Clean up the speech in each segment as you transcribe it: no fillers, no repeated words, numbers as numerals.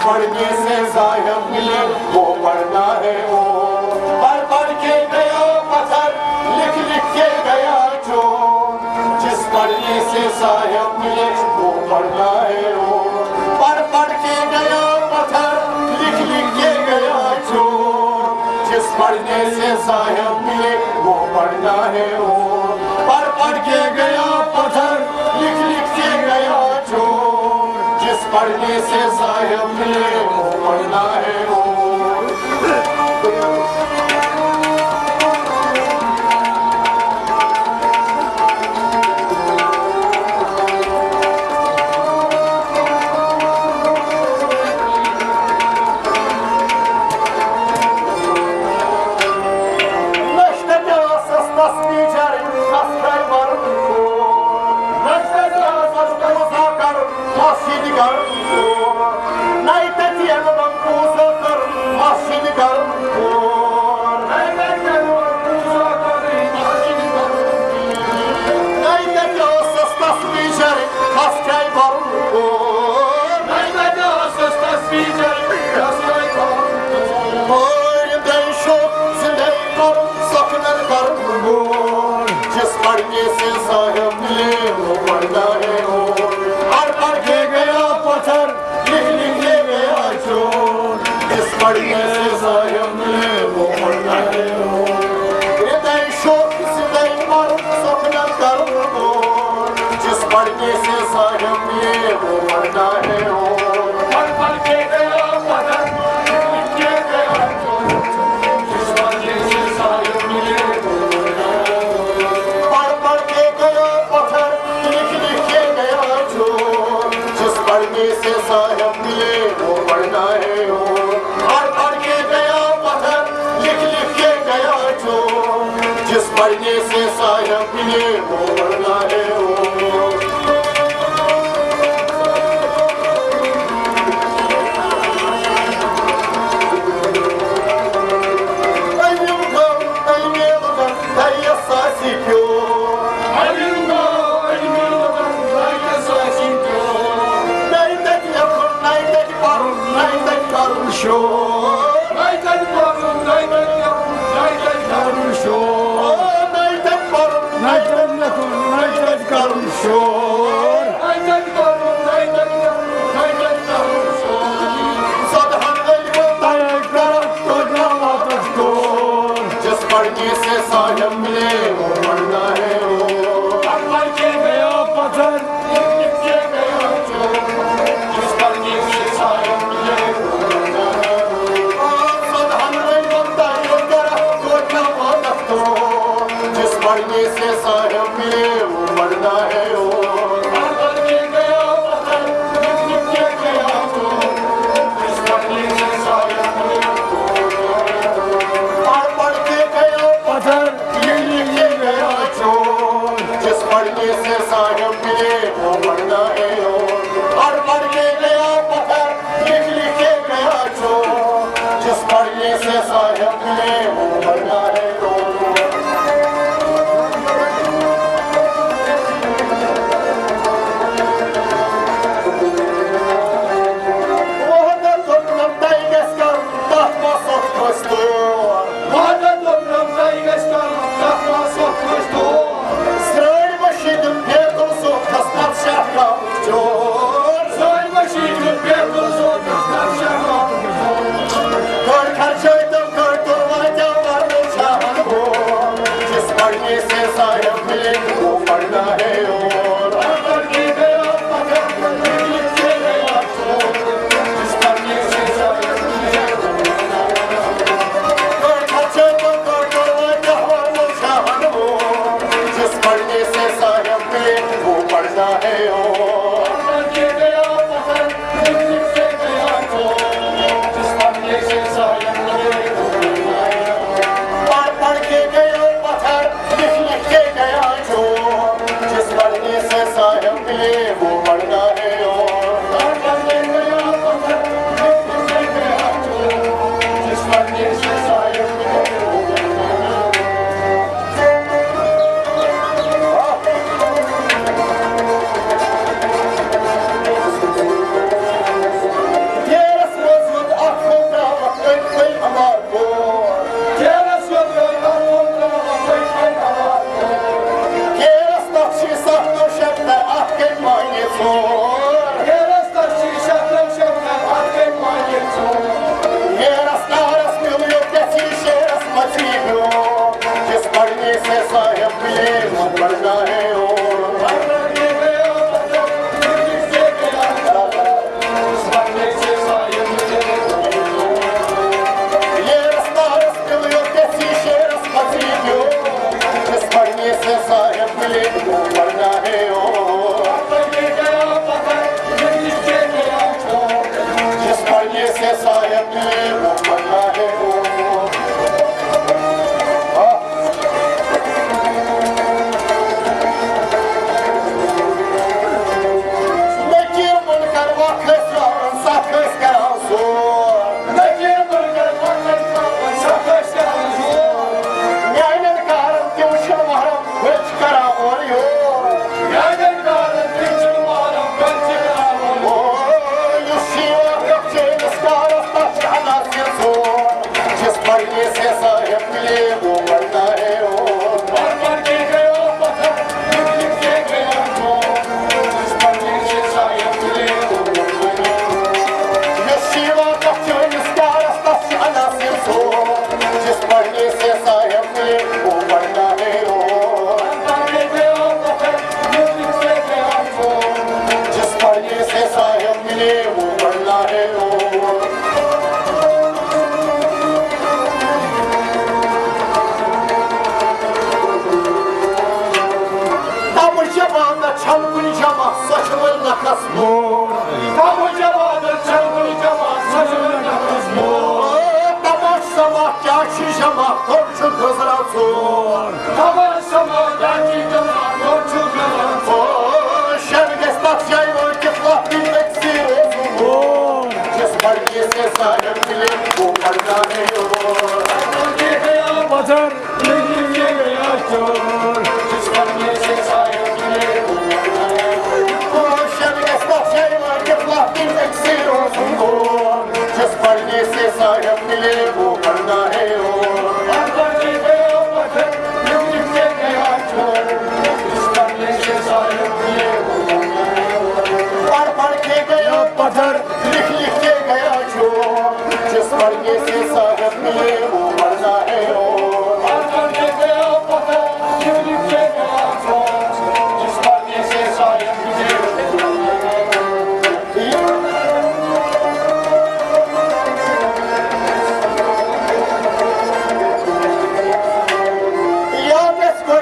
पढ़ने से साहिब मिले वो पढ़ना है वो पढ़ पढ़ के गया पत्थर लिख लिख के गया जो जिस पढ़ने से साहिब मिले वो पढ़ना है वो पढ़ पढ़ के गया पत्थर लिख लिख के गया जो जिस पढ़ने से साहिब मिले वो पढ़ना है वो पढ़ पढ़ के गया पत्थर लिख लिख के गया जो जिस पढ़ने से साहिब मिले वो पढ़ना है वो पढ़ने से साहिब मिले वो पढ़ना है वो पढ़ पढ़ के गया पत्थर लिख लिख के गया चोर जिस पढ़ने से साहिब मिले वो पढ़ना है वो हृदय शोक हृदय पर स्वप्न कर वो जिस पढ़ने से साहिब मिले वो पढ़ना है वो पढ़ पढ़ के गया पत्थर लिख लिख के गया चोर जिस पढ़ने से साहिब मिले पढ़ने से साहिब मिले वो पढ़ना है वो पढ़ पढ़ के गया पत्थर लिख लिख के गया जो जिस पढ़ने से साहिब मिले वो पढ़ना है वो पढ़ने से साहिब मिले वो पढ़ना है वो पढ़ पढ़ के गया पत्थर लिख लिख के गया जो जिस पढ़ने से साहिब मिले वो पढ़ना है वो सदहन में बंदा यो करा तो क्या बात तो जिस पढ़ने से साहिब मिले वो पढ़ना है वो पढ़ पढ़ के गया पत्थर लिख लिख के गया जो जिस पढ़ने से साहिब मिले जिस पढ़ने से साहिब मिले वो पढ़ना है पढ़ पढ़ के गया पत्थर लिख लिख के गया जो जिस पढ़ने से साहिब मिले वो पढ़ना है Kör kar çöydüm, kör durmayacağım Sahib मिले वो पढ़ना है ओ जिस पढ़ने से साहिब मिले वो पढ़ना है ओ Çamkuli cama saçlarına kasmur Tabu cevada çamkuli cama saçlarına kasmur Tabaş sabah gerçi cama torçu kızına tur Tabaş sabah gerçi cama torçu kızına tur Şergestat yayma kıflah bilmek sirozun Cismarki se sahip bile bu parda ne olur Cismarki gaya bazar Cismarki gaya çor Cismarki se sahip bile bu जिस पढ़ने से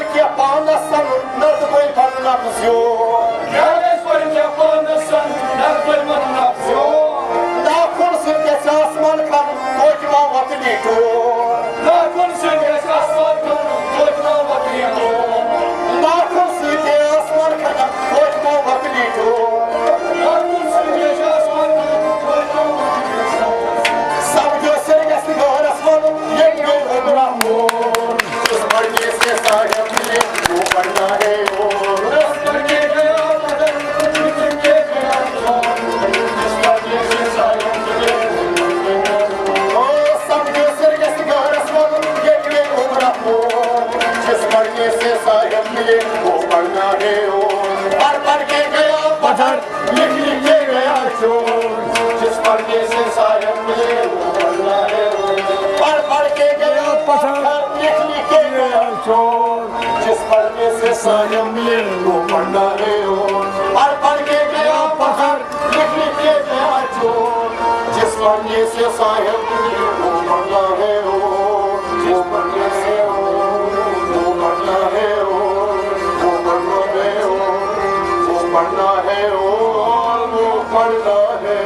साहिब मिले वो पढ़ना है पढ़ पढ़ के गया पत्थर लिख लिख के गया छोर जिस पढ़ने से साहिब मिले वो पढ़ना है पढ़ पढ़ के गया पत्थर लिख लिख के गया छोर जिस पढ़ने से साहिब मिले जिस पढ़ने से साहिब मिले वो पढ़ना है पढ़ पढ़ के गया पत्थर लिख लिख के गया चोर जिस पढ़ने से साहिब मिले वो पढ़ना है जिस पढ़ने से वो पढ़ना है वो पढ़ना है वो पढ़ना है वो पढ़ना है